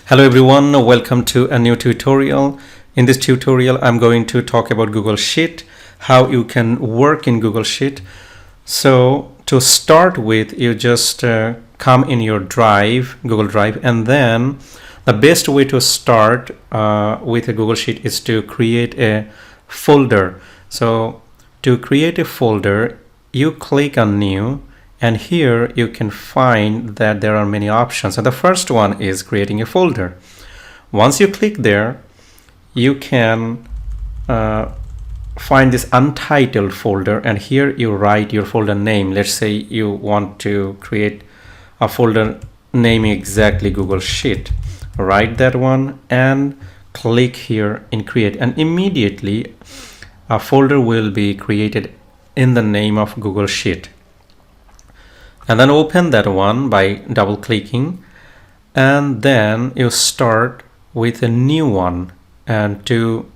Hello everyone, welcome to a new tutorial. In this tutorial, I'm going to talk about Google Sheet, how you can work in Google Sheet. So to start with, you just come in your Drive, Google Drive, and then the best way to start with a Google Sheet is to create a folder. So to create a folder, you click on New, and here you can find that there are many options. And the first one is creating a folder. Once you click there, you can find this Untitled folder, and here you write your folder name. Let's say you want to create a folder naming exactly Google Sheet. Write that one and click here in create, and immediately a folder will be created in the name of Google Sheet. And then open that one by double clicking, and then you start with a new one. And to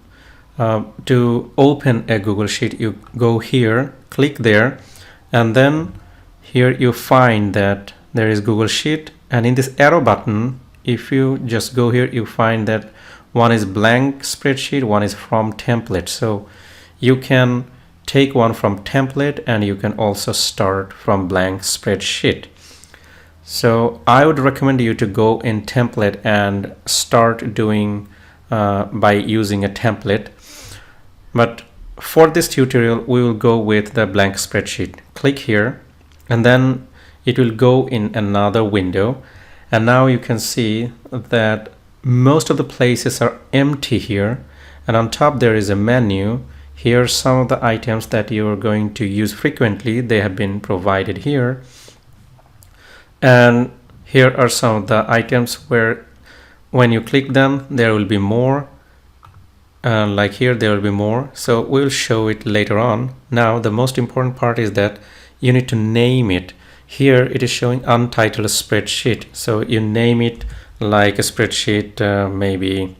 open a Google Sheet, you go here, click there, and then here you find that there is Google Sheet, and in this arrow button, if you just go here, you find that one is blank spreadsheet, one is from template. So you can take one from template, and you can also start from blank spreadsheet. So I would recommend you to go in template and start doing by using a template. But for this tutorial, we will go with the blank spreadsheet. Click here, and then it will go in another window. And now you can see that most of the places are empty here. And on top there is a menu. Here are some of the items that you are going to use frequently. They have been provided here. And here are some of the items where when you click them, there will be more. Like here, there will be more. So we'll show it later on. Now, the most important part is that you need to name it. Here it is showing Untitled Spreadsheet. So you name it like a spreadsheet, maybe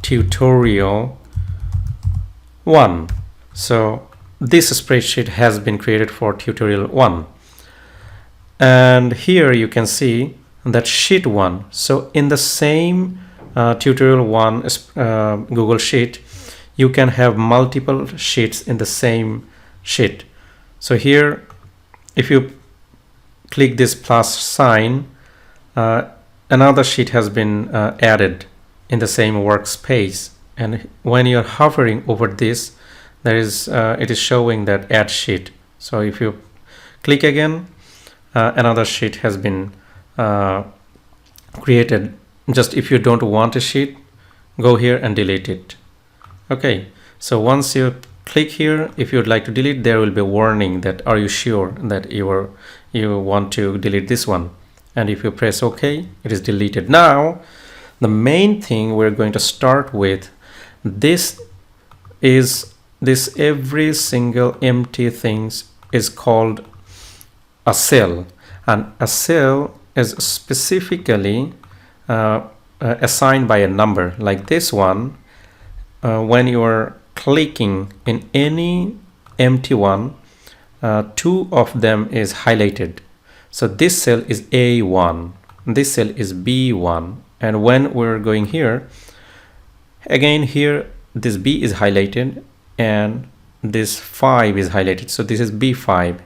tutorial 1. So this spreadsheet has been created for tutorial 1. And here you can see that sheet 1. So in the same tutorial 1 Google Sheet, you can have multiple sheets in the same sheet. So here, if you click this plus sign, another sheet has been added in the same workspace. And when you're hovering over this, there is it is showing that add sheet. So if you click again, another sheet has been created. Just if you don't want a sheet, go here and delete it. Okay, so once you click here, if you'd like to delete, there will be a warning that are you sure that you want to delete this one. And if you press OK, it is deleted. Now the main thing we're going to start with, this every single empty things is called a cell, and a cell is specifically assigned by a number. Like this one, when you are clicking in any empty one, 2 of them is highlighted. So this cell is A1, this cell is B1, and when we're going here, again here this B is highlighted and this 5 is highlighted. So this is B5,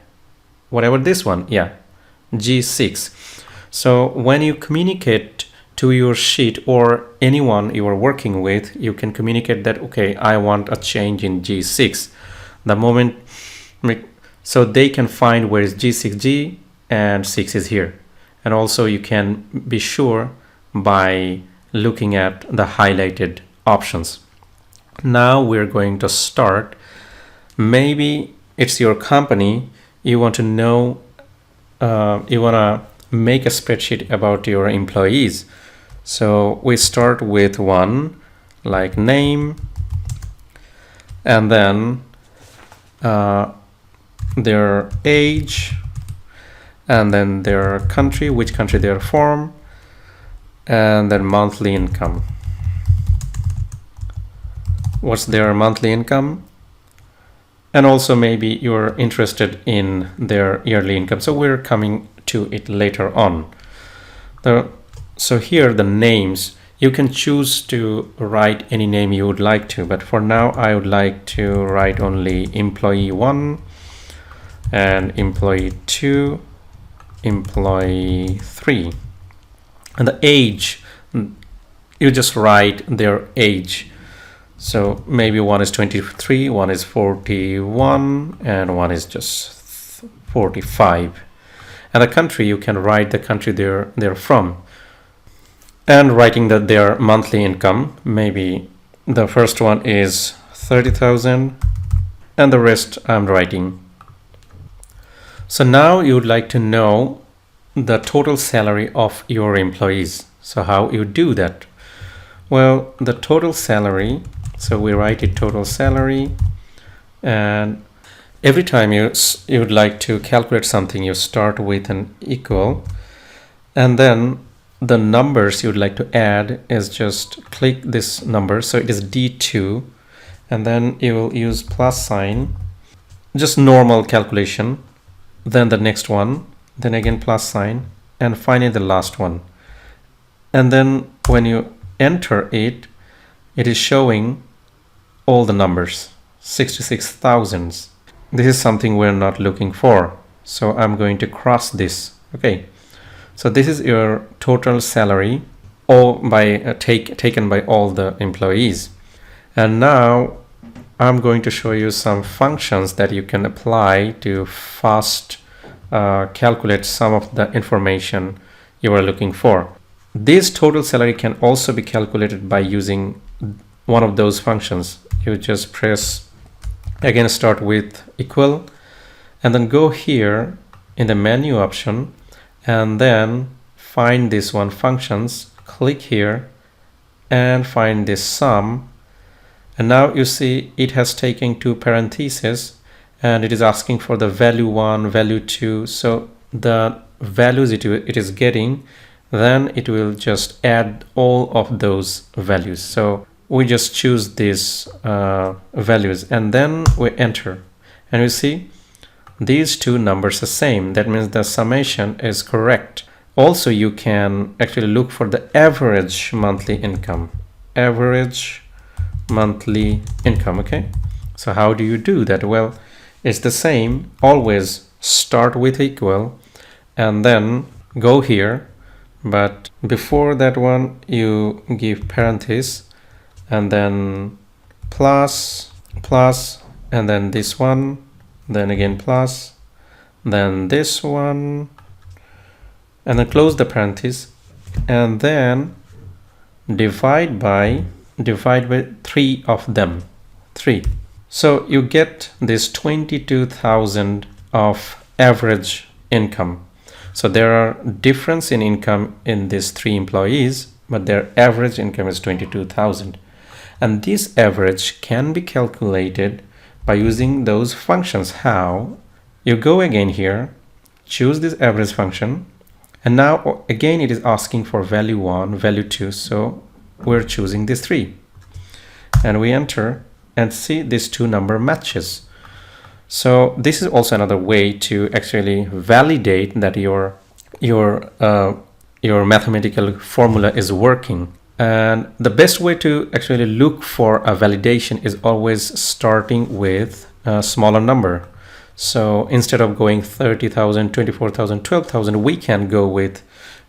whatever this one, yeah, G6. So when you communicate to your sheet or anyone you are working with, you can communicate that, okay, I want a change in G6. The moment, so they can find where is G6G and 6 is here. And also you can be sure by looking at the highlighted options. Now we're going to start. Maybe it's your company, you want to know, you want to make a spreadsheet about your employees. So we start with one like name, and then their age, and then their country, which country they're from, and then monthly income. What's their monthly income? And also maybe you're interested in their yearly income. So we're coming to it later on. So here the names, you can choose to write any name you would like to, but for now I would like to write only employee 1 and employee 2, employee 3. And the age, you just write their age. So maybe one is 23, one is 41, and one is just 45. And the country, you can write the country they're from. And writing that their monthly income, maybe the first one is 30,000 and the rest I'm writing. So now you would like to know the total salary of your employees. So how you do that? Well, the total salary, so we write it total salary, and every time you would like to calculate something, you start with an equal, and then the numbers you'd like to add is just click this number, so it is D2, and then you will use plus sign, just normal calculation, then the next one, then again plus sign, and finally the last one. And then when you enter it, it is showing all the numbers, 66,000. This is something we're not looking for, so I'm going to cross this. Okay, so this is your total salary, all by taken by all the employees. And now I'm going to show you some functions that you can apply to fast calculate some of the information you are looking for. This total salary can also be calculated by using one of those functions. You just press, again start with equal, and then go here in the menu option, and then find this one, functions, click here and find this sum. And now you see it has taken two parentheses and it is asking for the value 1, value 2. So the values it is getting, then it will just add all of those values. So we just choose these values and then we enter, and you see these two numbers are same. That means the summation is correct. Also, you can actually look for the average monthly income. Average monthly income. Okay, so how do you do that? Well, it's the same. Always start with equal and then go here, but before that one you give parenthesis and then plus, and then this one, then again plus, then this one, and then close the parenthesis, and then divide by 3 of them, 3. So you get this 22,000 of average income. So there are difference in income in these 3 employees, but their average income is 22,000. And this average can be calculated by using those functions. How? You go again here, choose this average function, and now again it is asking for value 1, value 2, so we're choosing this 3. And we enter and see this 2 number matches. So this is also another way to actually validate that your mathematical formula is working. And the best way to actually look for a validation is always starting with a smaller number. So instead of going 30,000, 24,000, 12,000, we can go with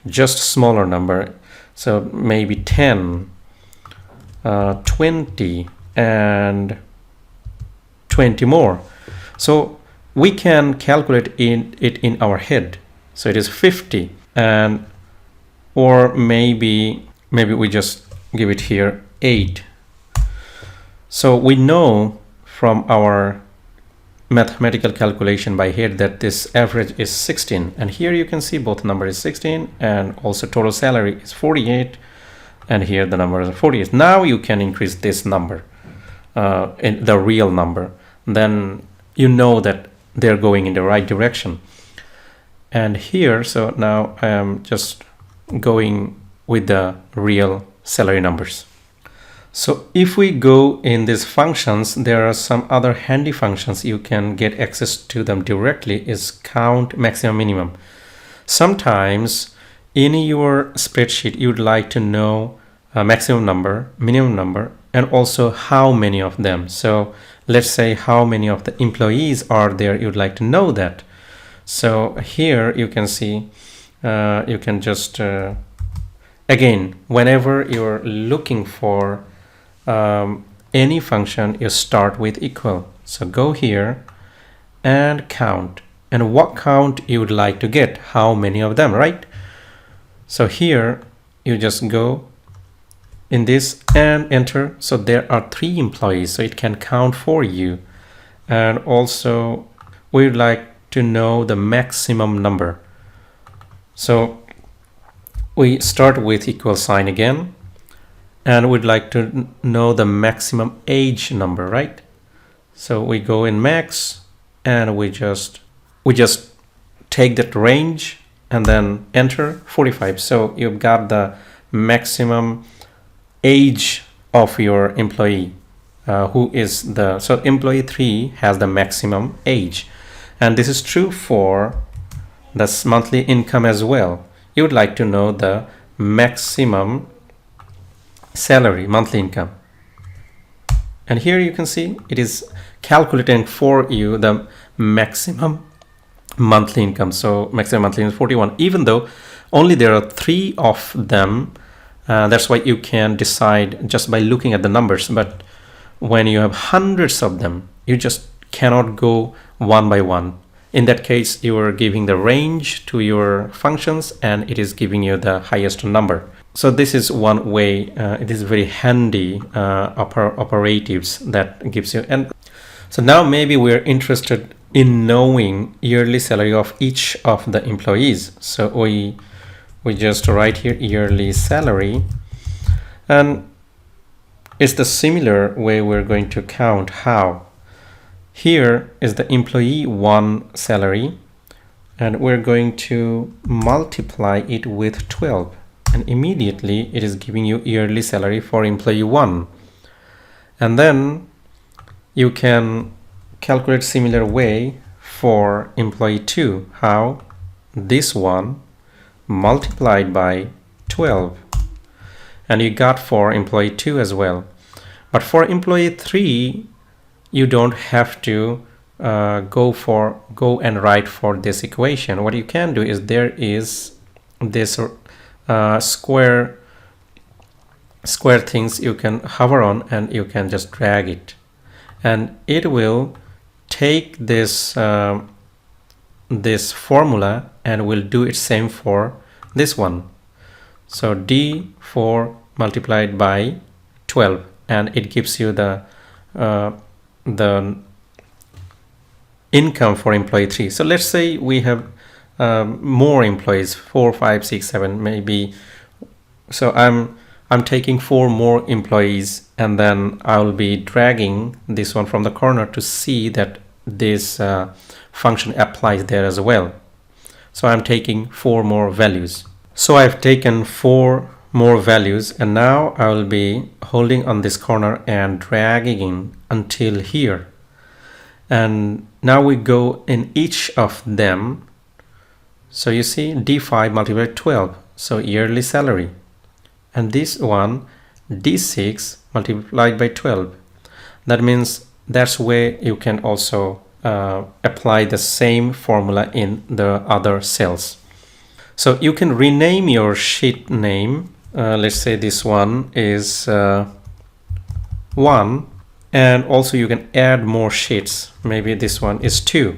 just smaller number. So maybe 10, 20, and 20 more. So we can calculate it in our head. So it is 50, and or maybe we just give it here 8. So we know from our mathematical calculation by head that this average is 16, and here you can see both number is 16 and also total salary is 48, and here the number is 48. Now you can increase this number in the real number, then you know that they're going in the right direction. And here, so now I am just going with the real salary numbers. So if we go in these functions, there are some other handy functions you can get access to them directly, is count, maximum, minimum. Sometimes in your spreadsheet, you'd like to know maximum number, minimum number, and also how many of them. So let's say how many of the employees are there, you'd like to know that. So here you can see, you can just, again, whenever you're looking for any function, you start with equal. So go here and count. And what count you would like to get, how many of them, right? So here you just go in this and enter. So there are 3 employees, so it can count for you. And also we would like to know the maximum number. So we start with equal sign again, and we'd like to know the maximum age number, right? So we go in max, and we just take that range and then enter 45. So you've got the maximum age of your employee, who is the, so employee 3 has the maximum age. And this is true for the monthly income as well. You would like to know the maximum salary, monthly income. And here you can see it is calculating for you the maximum monthly income. So maximum monthly income is 41, even though only there are 3 of them. That's why you can decide just by looking at the numbers. But when you have hundreds of them, you just cannot go one by one. In that case, you are giving the range to your functions, and it is giving you the highest number. So this is one way. It is very handy operatives that gives you. And so now maybe we're interested in knowing yearly salary of each of the employees. So we just write here yearly salary, and it's the similar way we're going to count. How? Here is the employee 1 salary, and we're going to multiply it with 12, and immediately it is giving you yearly salary for employee 1. And then you can calculate similar way for employee 2. How? This one multiplied by 12, and you got for employee 2 as well. But for employee 3, you don't have to go and write for this equation. What you can do is there is this square things you can hover on, and you can just drag it, and it will take this this formula and will do it same for this one. So D4 multiplied by 12, and it gives you the income for employee 3. So let's say we have more employees, 4, 5, 6, 7 maybe. So I'm taking 4 more employees, and then I'll be dragging this one from the corner to see that this function applies there as well. So I'm taking 4 more values. So I've taken 4 more values, and now I will be holding on this corner and dragging until here. And now we go in each of them. So you see D5 multiplied by 12, so yearly salary. And this one D6 multiplied by 12. That means that's where you can also apply the same formula in the other cells. So you can rename your sheet name. Let's say this one is 1, and also you can add more sheets. Maybe this one is 2.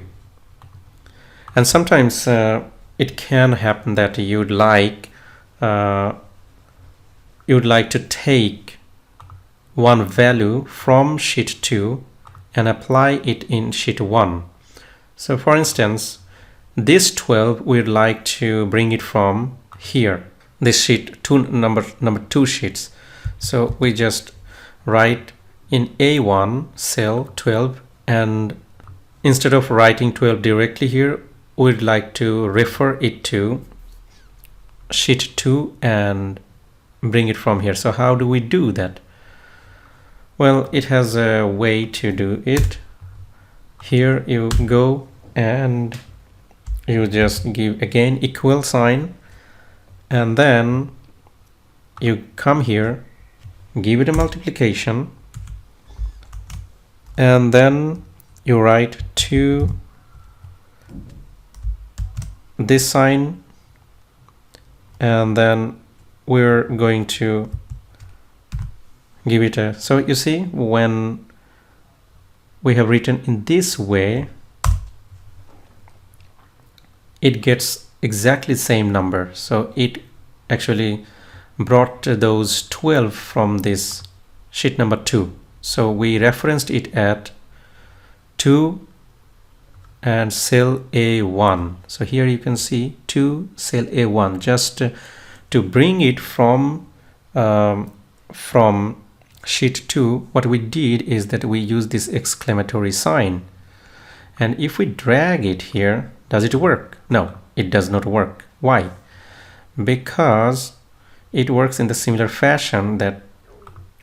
And sometimes it can happen that you'd like to take one value from sheet 2 and apply it in sheet 1. So for instance, this 12 we'd like to bring it from here, this sheet 2, number 2 sheets. So we just write in A1 cell 12, and instead of writing 12 directly here, we'd like to refer it to sheet 2 and bring it from here. So how do we do that? Well, it has a way to do it. Here you go and you just give again equal sign, and then you come here, give it a multiplication, and then you write 2 this sign, and then we're going to give it a, so you see, when we have written in this way, it gets exactly same number. So it actually brought those 12 from this sheet number 2. So we referenced it at 2 and cell A1. So here you can see 2 cell A1, just to bring it from sheet 2. What we did is that we use this exclamatory sign, and if we drag it here, does it work? No, it does not work. Why? Because it works in the similar fashion that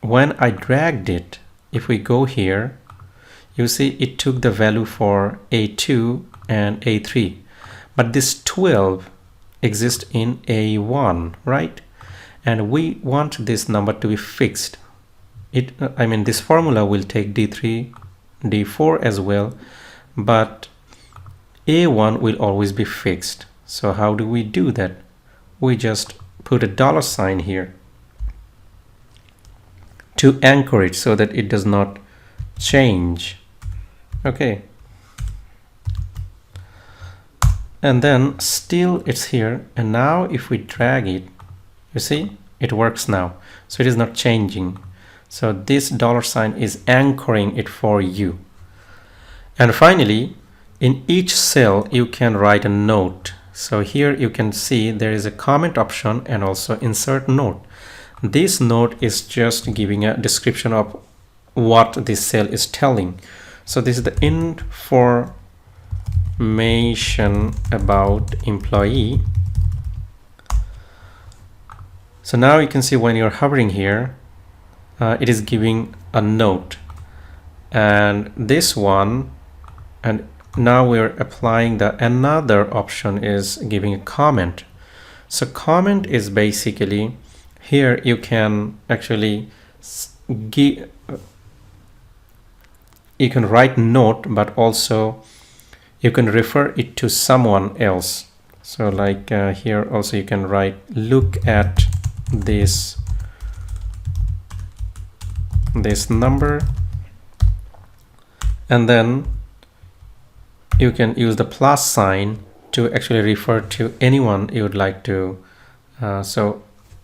when I dragged it, if we go here, you see it took the value for A2 and A3, but this 12 exists in A1, right? And we want this number to be fixed. This formula will take D3, D4 as well, but A1 will always be fixed. So how do we do that? We just put a dollar sign here to anchor it so that it does not change. Okay. And then still it's here, and now if we drag it, you see it works now. So it is not changing. So this dollar sign is anchoring it for you. And finally, in each cell you can write a note. So here you can see there is a comment option and also insert note. This note is just giving a description of what this cell is telling. So this is the information about employee. So now you can see when you're hovering here, it is giving a note, and this one, and now we're applying the another option is giving a comment. So comment is basically, here you can actually give, you can write note, but also you can refer it to someone else. So like here also you can write, look at this number, and then you can use the plus sign to actually refer to anyone you would like to, so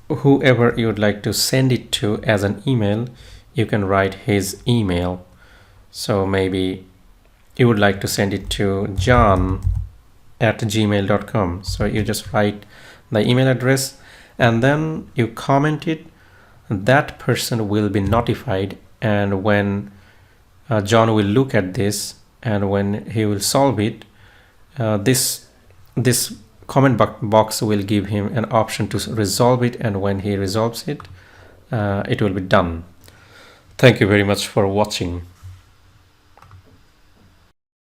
whoever you would like to send it to as an email, you can write his email. So maybe you would like to send it to john@gmail.com. So you just write the email address and then you comment it. That person will be notified, and when John will look at this and when he will solve it, this comment box will give him an option to resolve it, and when he resolves it, it will be done. Thank you very much for watching.